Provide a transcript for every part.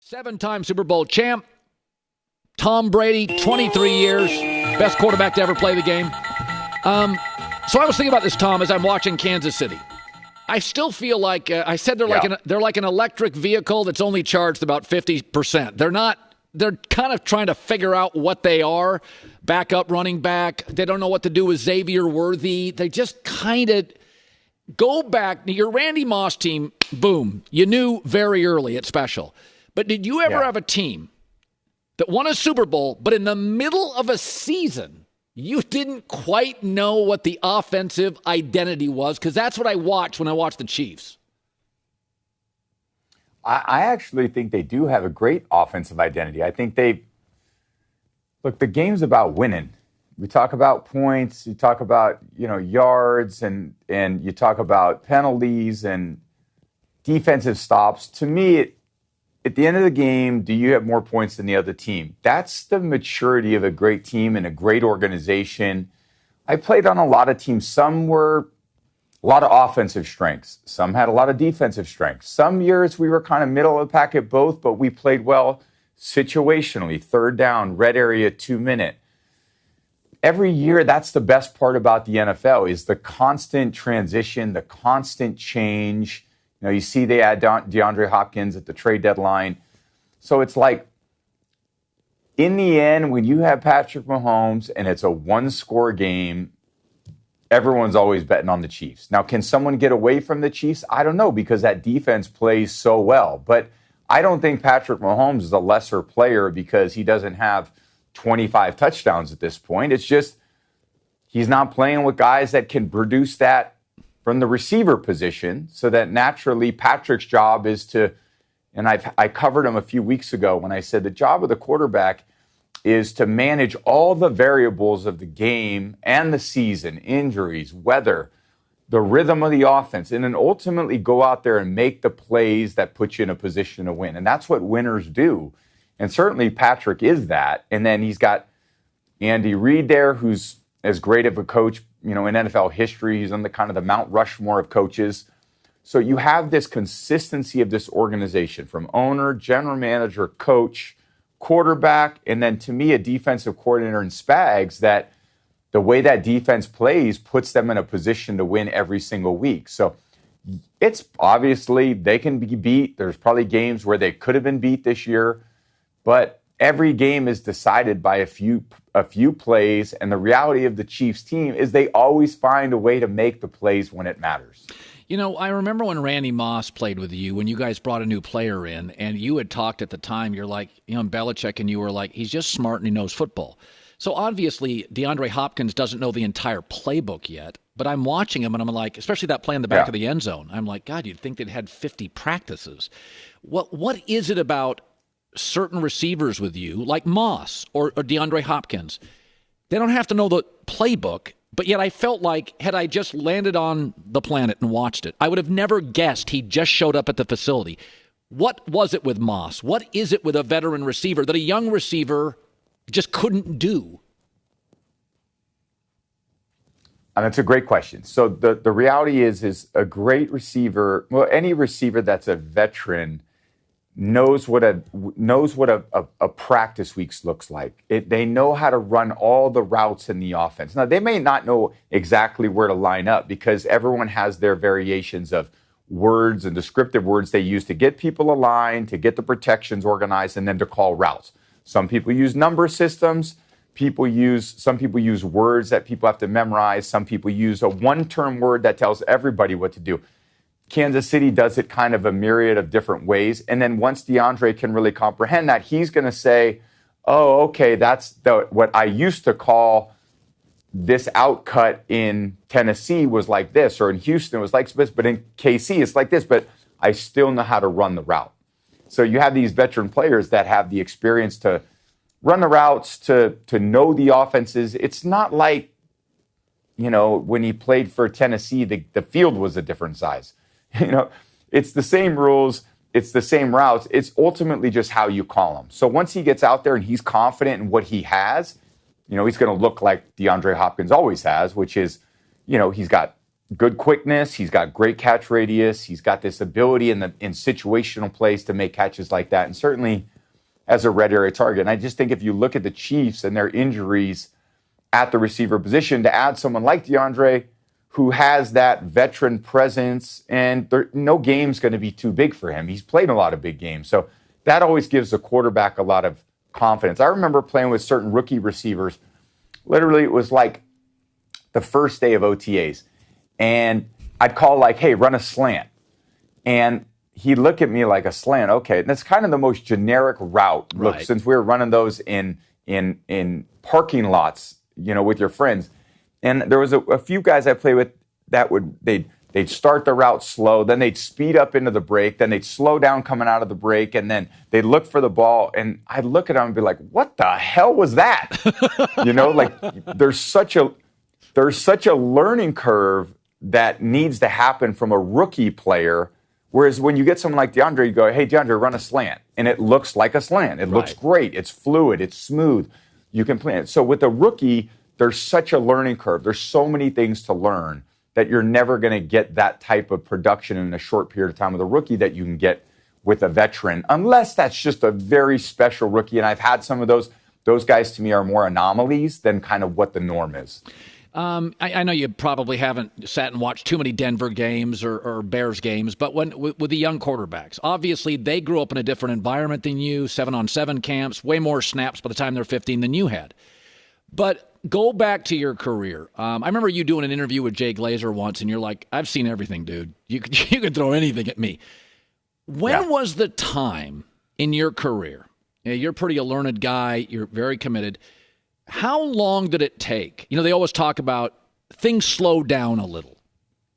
Seven-time Super Bowl champ, Tom Brady, 23 years, best quarterback to ever play the game. So I was thinking about this, Tom, as I'm watching Kansas City. I still feel like I said they're like an electric vehicle that's only charged about 50%. They're kind of trying to figure out what they are. Backup running back. They don't know what to do with Xavier Worthy. They just kind of go back. Your Randy Moss team, boom, you knew very early it's special. But did you ever have a team that won a Super Bowl, but in the middle of a season, you didn't quite know what the offensive identity was? Because that's what I watch when I watch the Chiefs. I actually think they do have a great offensive identity. I think look, the game's about winning. We talk about points, you talk about, yards, and you talk about penalties and defensive stops. To me, at the end of the game, do you have more points than the other team? That's the maturity of a great team and a great organization. I played on a lot of teams. Some were a lot of offensive strengths. Some had a lot of defensive strengths. Some years we were kind of middle of the pack at both, but we played well situationally. Third down, red area, 2 minute. Every year, that's the best part about the NFL is the constant transition, the constant change. You see they add DeAndre Hopkins at the trade deadline. So it's like, in the end, when you have Patrick Mahomes and it's a one-score game, everyone's always betting on the Chiefs. Now, can someone get away from the Chiefs? I don't know, because that defense plays so well. But I don't think Patrick Mahomes is a lesser player because he doesn't have 25 touchdowns at this point. It's just he's not playing with guys that can produce that from the receiver position, so that naturally Patrick's job is to, and I covered him a few weeks ago when I said the job of the quarterback is to manage all the variables of the game and the season, injuries, weather, the rhythm of the offense, and then ultimately go out there and make the plays that put you in a position to win. And that's what winners do. And certainly Patrick is that. And then he's got Andy Reid there, who's as great of a coach, in NFL history. He's on the kind of the Mount Rushmore of coaches. So you have this consistency of this organization from owner, general manager, coach, quarterback, and then to me, a defensive coordinator in Spags, that the way that defense plays puts them in a position to win every single week. So it's obviously they can be beat. There's probably games where they could have been beat this year, but every game is decided by a few plays, and the reality of the Chiefs team is they always find a way to make the plays when it matters. I remember when Randy Moss played with you, when you guys brought a new player in, and you had talked at the time, you're like, Belichick, and you were like, he's just smart and he knows football. So obviously, DeAndre Hopkins doesn't know the entire playbook yet, but I'm watching him, and I'm like, especially that play in the back of the end zone, I'm like, God, you'd think they'd had 50 practices. What is it about certain receivers with you, like Moss or DeAndre Hopkins? They don't have to know the playbook, but yet I felt like had I just landed on the planet and watched it, I would have never guessed he just showed up at the facility. What was it with Moss? What is it with a veteran receiver that a young receiver just couldn't do? And that's a great question. So the reality is a great receiver, any receiver that's a veteran knows what a practice week looks like. They know how to run all the routes in the offense. Now, they may not know exactly where to line up because everyone has their variations of words and descriptive words they use to get people aligned, to get the protections organized, and then to call routes. Some people use number systems. Some people use words that people have to memorize. Some people use a one-term word that tells everybody what to do. Kansas City does it kind of a myriad of different ways. And then once DeAndre can really comprehend that, he's going to say, oh, okay, that's what I used to call this outcut in Tennessee was like this, or in Houston it was like this, but in KC it's like this, but I still know how to run the route. So you have these veteran players that have the experience to run the routes, to know the offenses. It's not like, when he played for Tennessee, the field was a different size. It's the same rules. It's the same routes. It's ultimately just how you call them. So once he gets out there and he's confident in what he has, he's going to look like DeAndre Hopkins always has, which is, he's got good quickness. He's got great catch radius. He's got this ability in situational plays to make catches like that. And certainly as a red area target. And I just think if you look at the Chiefs and their injuries at the receiver position, to add someone like DeAndre, who has that veteran presence, and no game's going to be too big for him. He's played a lot of big games. So that always gives the quarterback a lot of confidence. I remember playing with certain rookie receivers. Literally, it was like the first day of OTAs. And I'd call like, hey, run a slant. And he'd look at me like, a slant, okay. And that's kind of the most generic route. Right. Look, since we were running those in parking lots, with your friends. And there was a few guys I played with that they'd start the route slow, then they'd speed up into the break, then they'd slow down coming out of the break, and then they'd look for the ball, and I'd look at them and be like, what the hell was that? Like there's such a learning curve that needs to happen from a rookie player. Whereas when you get someone like DeAndre, you go, hey, DeAndre, run a slant. And it looks like a slant. It looks great. It's fluid. It's smooth. You can plan it. So with a rookie, there's such a learning curve. There's so many things to learn that you're never going to get that type of production in a short period of time with a rookie that you can get with a veteran, unless that's just a very special rookie. And I've had some of those. Those guys, to me, are more anomalies than kind of what the norm is. I know you probably haven't sat and watched too many Denver games or Bears games, but with the young quarterbacks, obviously they grew up in a different environment than you, 7-on-7 camps, way more snaps by the time they're 15 than you had. But go back to your career. I remember you doing an interview with Jay Glazer once, and you're like, I've seen everything, dude. You can throw anything at me. When was the time in your career? You're pretty a learned guy. You're very committed. How long did it take? They always talk about things slow down a little.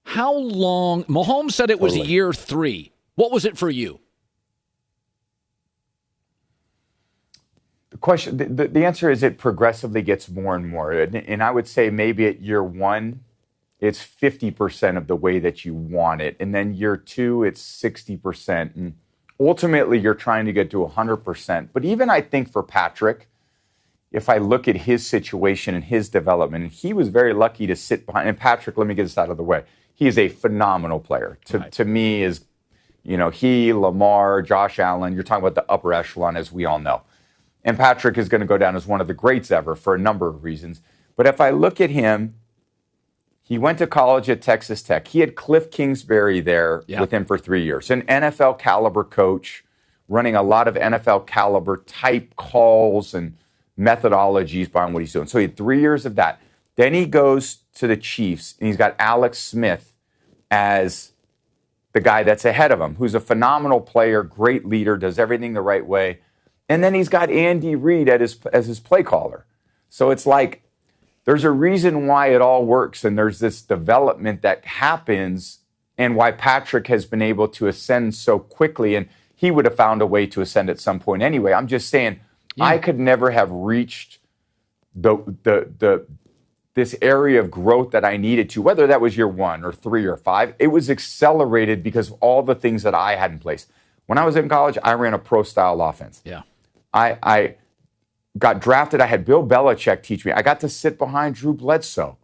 How long? Mahomes said it was year 3. What was it for you? The question, the answer is it progressively gets more and more. And I would say maybe at year 1, it's 50% of the way that you want it. And then year 2, it's 60%. And ultimately, you're trying to get to 100%. But even I think for Patrick, if I look at his situation and his development, he was very lucky to sit behind. And Patrick, let me get this out of the way. He is a phenomenal player. To me, is he, Lamar, Josh Allen. You're talking about the upper echelon, as we all know. And Patrick is going to go down as one of the greats ever for a number of reasons. But if I look at him, he went to college at Texas Tech. He had Cliff Kingsbury there with him for 3 years, an NFL caliber coach, running a lot of NFL caliber type calls and methodologies behind what he's doing. So he had 3 years of that. Then he goes to the Chiefs, and he's got Alex Smith as the guy that's ahead of him, who's a phenomenal player, great leader, does everything the right way. And then he's got Andy Reid as his play caller. So it's like there's a reason why it all works, and there's this development that happens, and why Patrick has been able to ascend so quickly. And he would have found a way to ascend at some point anyway. I'm just saying, I could never have reached this area of growth that I needed to, whether that was year 1 or 3 or 5. It was accelerated because of all the things that I had in place. When I was in college, I ran a pro-style offense. Yeah. I got drafted. I had Bill Belichick teach me. I got to sit behind Drew Bledsoe.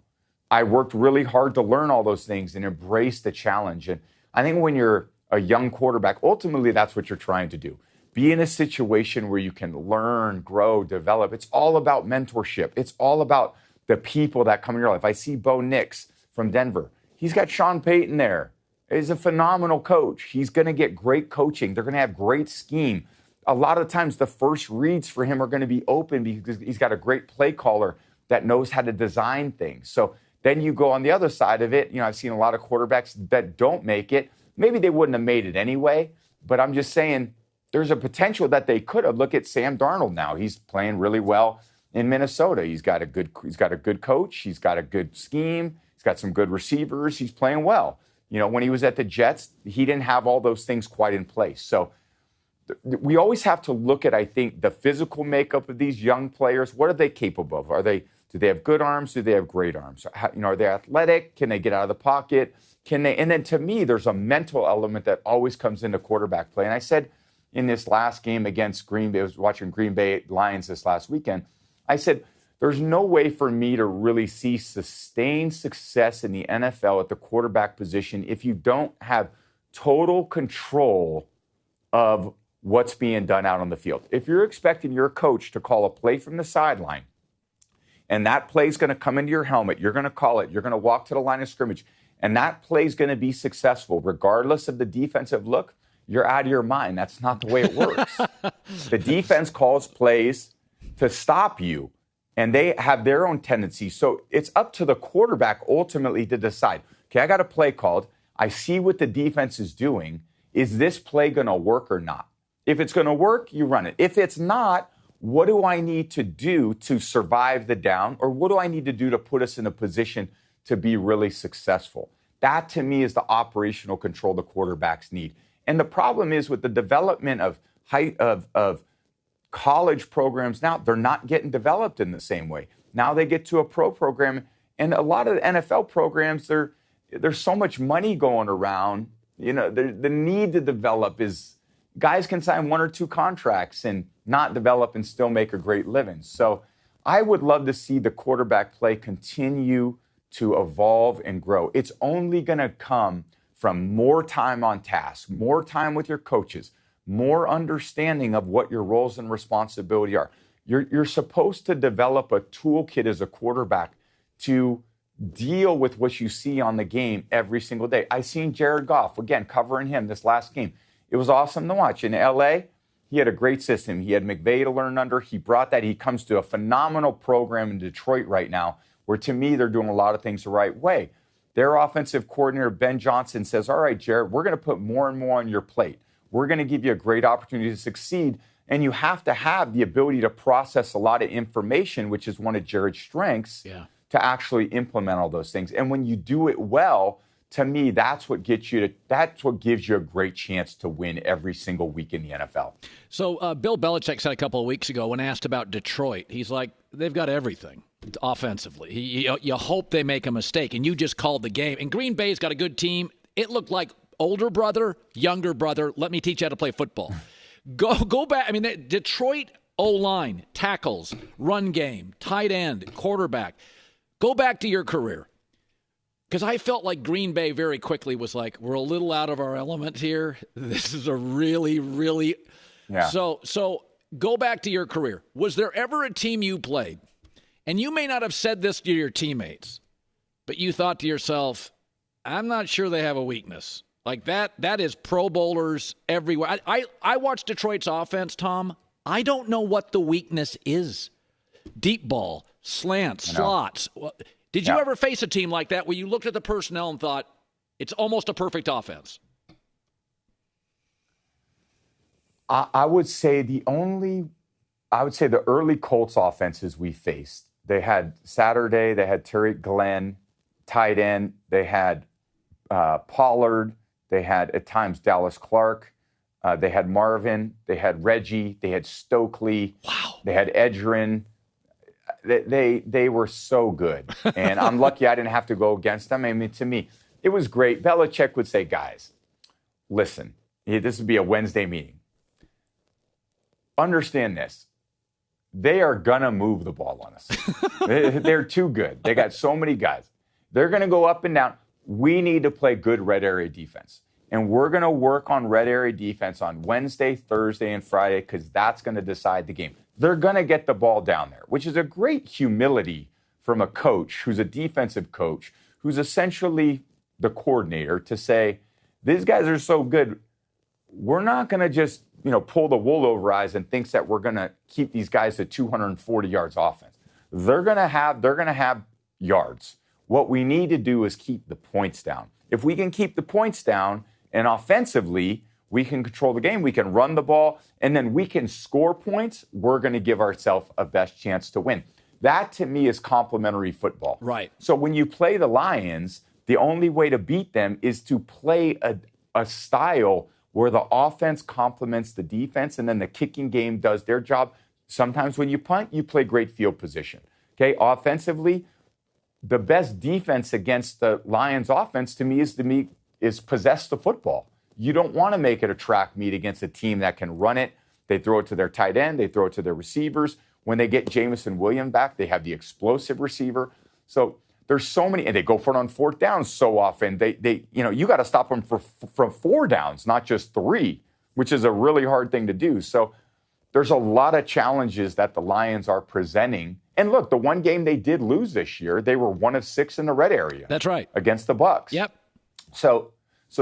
I worked really hard to learn all those things and embrace the challenge. And I think when you're a young quarterback, ultimately that's what you're trying to do. Be in a situation where you can learn, grow, develop. It's all about mentorship. It's all about the people that come in your life. I see Bo Nix from Denver. He's got Sean Payton there. He's a phenomenal coach. He's going to get great coaching. They're going to have great scheme. A lot of times the first reads for him are going to be open because he's got a great play caller that knows how to design things. So then you go on the other side of it. I've seen a lot of quarterbacks that don't make it. Maybe they wouldn't have made it anyway, but I'm just saying, there's a potential that they could have. Look at Sam Darnold now. He's playing really well in Minnesota. He's got a good coach. He's got a good scheme. He's got some good receivers. He's playing well. When he was at the Jets, he didn't have all those things quite in place. So we always have to look at, I think, the physical makeup of these young players. What are they capable of? Do they have good arms? Do they have great arms? Are they athletic? Can they get out of the pocket? And then to me, there's a mental element that always comes into quarterback play. And I said, in this last game against Green Bay, I was watching Green Bay Lions this last weekend. I said, There's no way for me to really see sustained success in the NFL at the quarterback position if you don't have total control of what's being done out on the field. If you're expecting your coach to call a play from the sideline, and that play's going to come into your helmet, you're going to call it, you're going to walk to the line of scrimmage, and that play's going to be successful regardless of the defensive look, you're out of your mind. That's not the way it works. The defense calls plays to stop you, and they have their own tendencies. So it's up to the quarterback ultimately to decide, okay, I got a play called. I see what the defense is doing. Is this play going to work or not? If it's going to work, you run it. If it's not, what do I need to do to survive the down? Or what do I need to do to put us in a position to be really successful? That, to me, is the operational control the quarterbacks need. And the problem is with the development of college programs now, they're not getting developed in the same way. Now they get to a pro program, and a lot of the NFL programs, there's so much money going around. You know, the need to develop is guys can sign 1 or 2 contracts and not develop and still make a great living. So I would love to see the quarterback play continue to evolve and grow. It's only going to come from more time on task, more time with your coaches, more understanding of what your roles and responsibility are. You're supposed to develop a toolkit as a quarterback to deal with what you see on the game every single day. I seen Jared Goff, again, covering him this last game. It was awesome to watch. In L.A., he had a great system. He had McVay to learn under. He brought that. He comes to a phenomenal program in Detroit right now, where to me, they're doing a lot of things the right way. Their offensive coordinator, Ben Johnson, says, all right, Jared, we're going to put more and more on your plate. We're going to give you a great opportunity to succeed. And you have to have the ability to process a lot of information, which is one of Jared's strengths, to actually implement all those things. And when you do it well, to me, that's what gives you a great chance to win every single week in the NFL. So Bill Belichick said a couple of weeks ago when asked about Detroit, he's like, they've got everything offensively. You hope they make a mistake, and you just called the game. And Green Bay's got a good team. It looked like older brother, younger brother, let me teach you how to play football. Go back. I mean, Detroit O-line, tackles, run game, tight end, quarterback. Go back to your career. Because I felt like Green Bay very quickly was like, we're a little out of our element here. This is a really, really... Yeah. So go back to your career. Was there ever a team you played, and you may not have said this to your teammates, but you thought to yourself, I'm not sure they have a weakness. Like that is Pro Bowlers everywhere. I watched Detroit's offense, Tom. I don't know what the weakness is. Deep ball, slants, slots. Did you ever face a team like that where you looked at the personnel and thought, it's almost a perfect offense? I would say the early Colts offenses we faced, they had Saturday, they had Terry Glenn, tight end, they had Pollard, they had at times Dallas Clark, they had Marvin, they had Reggie, they had Stokely, they had Edgerrin. They were so good. And I'm lucky I didn't have to go against them. I mean, to me, it was great. Belichick would say, guys, listen, this would be a Wednesday meeting. Understand this. They are going to move the ball on us. They're too good. They got so many guys. They're going to go up and down. We need to play good red area defense. And we're going to work on red area defense on Wednesday, Thursday, and Friday because that's going to decide the game. They're going to get the ball down there, which is a great humility from a coach who's a defensive coach, who's essentially the coordinator, to say, these guys are so good, we're not going to just pull the wool over eyes and thinks that we're going to keep these guys at 240 yards offense. They're going to have yards. What we need to do is keep the points down. If we can keep the points down and offensively we can control the game, we can run the ball, and then we can score points, we're going to give ourselves a best chance to win. That, to me, is complementary football. Right. So when you play the Lions, the only way to beat them is to play a style where the offense complements the defense, and then the kicking game does their job. Sometimes when you punt, you play great field position. Okay, offensively, the best defense against the Lions offense, to me, is possess the football. You don't want to make it a track meet against a team that can run it. They throw it to their tight end. They throw it to their receivers. When they get Jamison Williams back, they have the explosive receiver. So there's so many, and they go for it on fourth down so often. You got to stop them from 4 downs, not just 3, which is a really hard thing to do. So there's a lot of challenges that the Lions are presenting. And look, the one game they did lose this year, they were 1 of 6 in the red area. That's right. Against the Bucs. Yep. So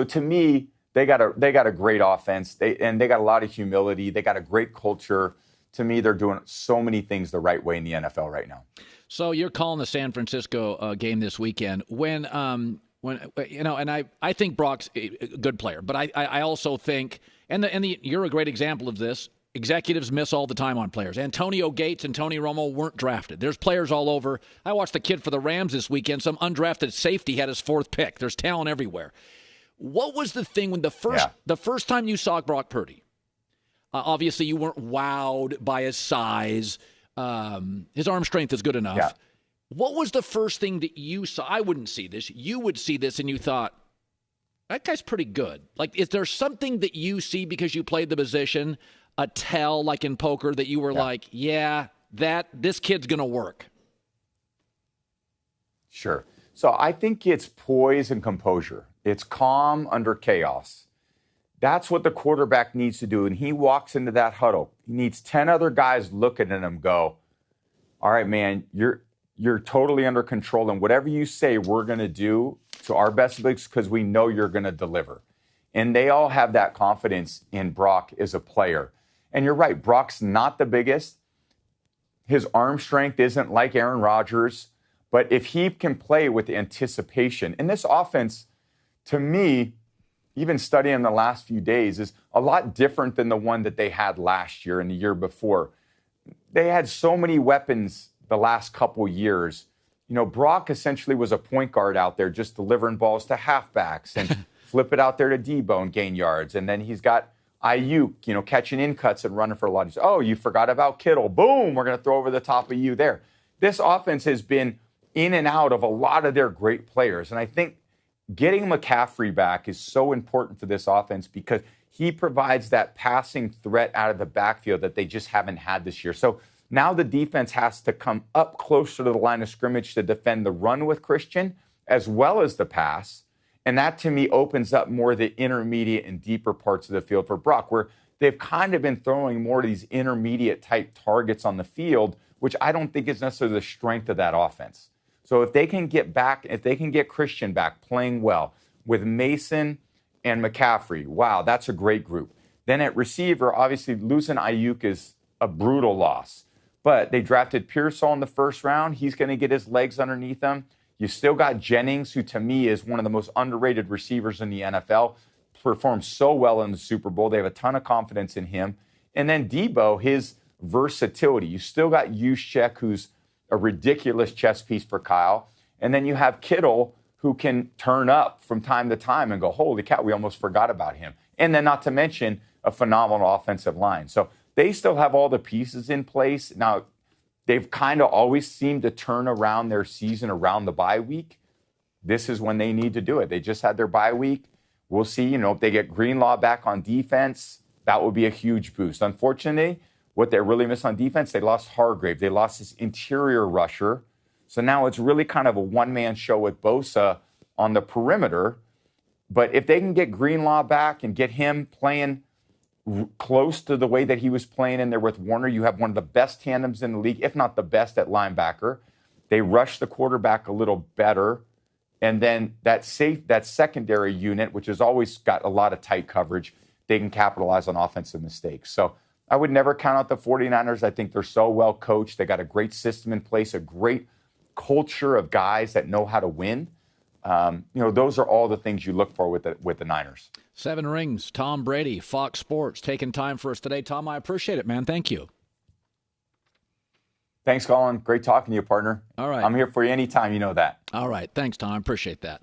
to me, they got a great offense. They got a lot of humility. They got a great culture. To me, they're doing so many things the right way in the NFL right now. So you're calling the San Francisco game this weekend. When and I think Brock's a good player, but I also think, you're a great example of this. Executives miss all the time on players. Antonio Gates and Tony Romo weren't drafted. There's players all over. I watched the kid for the Rams this weekend. Some undrafted safety had his 4th pick. There's talent everywhere. What was the thing when the first time you saw Brock Purdy? Obviously, you weren't wowed by his size. His arm strength is good enough. Yeah. What was the first thing that you saw? I wouldn't see this. You would see this, and you thought, that guy's pretty good. Like, is there something that you see because you played the position, a tell like in poker, that you were like, this kid's going to work? Sure. So I think it's poise and composure. It's calm under chaos. That's what the quarterback needs to do. And he walks into that huddle. He needs 10 other guys looking at him go, all right, man, you're totally under control. And whatever you say, we're going to do to our best abilities because we know you're going to deliver. And they all have that confidence in Brock as a player. And you're right, Brock's not the biggest. His arm strength isn't like Aaron Rodgers. But if he can play with anticipation, and this offense, to me, even studying the last few days, is a lot different than the one that they had last year and the year before. They had so many weapons the last couple years. You know, Brock essentially was a point guard out there just delivering balls to halfbacks and flip it out there to Debo and gain yards. And then he's got Ayuk, catching in cuts and running for a lot of. Oh, you forgot about Kittle. Boom, we're going to throw over the top of you there. This offense has been in and out of a lot of their great players. And I think getting McCaffrey back is so important for this offense because he provides that passing threat out of the backfield that they just haven't had this year. So now the defense has to come up closer to the line of scrimmage to defend the run with Christian as well as the pass. And that, to me, opens up more of the intermediate and deeper parts of the field for Brock, where they've kind of been throwing more of these intermediate-type targets on the field, which I don't think is necessarily the strength of that offense. So if they can get Christian back playing well with Mason and McCaffrey, wow, that's a great group. Then at receiver, obviously losing Ayuk is a brutal loss. But they drafted Pearsall in the first round. He's going to get his legs underneath him. You still got Jennings, who to me is one of the most underrated receivers in the NFL, performed so well in the Super Bowl. They have a ton of confidence in him. And then Debo, his versatility. You still got Juszczyk, who's a ridiculous chess piece for Kyle. And then you have Kittle, who can turn up from time to time and go, holy cow, we almost forgot about him. And then not to mention a phenomenal offensive line. So they still have all the pieces in place. Now, they've kind of always seemed to turn around their season around the bye week. This is when they need to do it. They just had their bye week. We'll see, if they get Greenlaw back on defense, that would be a huge boost. Unfortunately, what they really missed on defense, they lost Hargrave. They lost this interior rusher. So now it's really kind of a one-man show with Bosa on the perimeter. But if they can get Greenlaw back and get him playing close to the way that he was playing in there with Warner, you have one of the best tandems in the league, if not the best at linebacker. They rush the quarterback a little better. And then that secondary unit, which has always got a lot of tight coverage, they can capitalize on offensive mistakes. So I would never count out the 49ers. I think they're so well coached. They got a great system in place, a great culture of guys that know how to win. Those are all the things you look for with the Niners. 7 rings. Tom Brady, Fox Sports, taking time for us today. Tom, I appreciate it, man. Thank you. Thanks, Colin. Great talking to you, partner. All right. I'm here for you anytime. You know that. All right. Thanks, Tom. I appreciate that.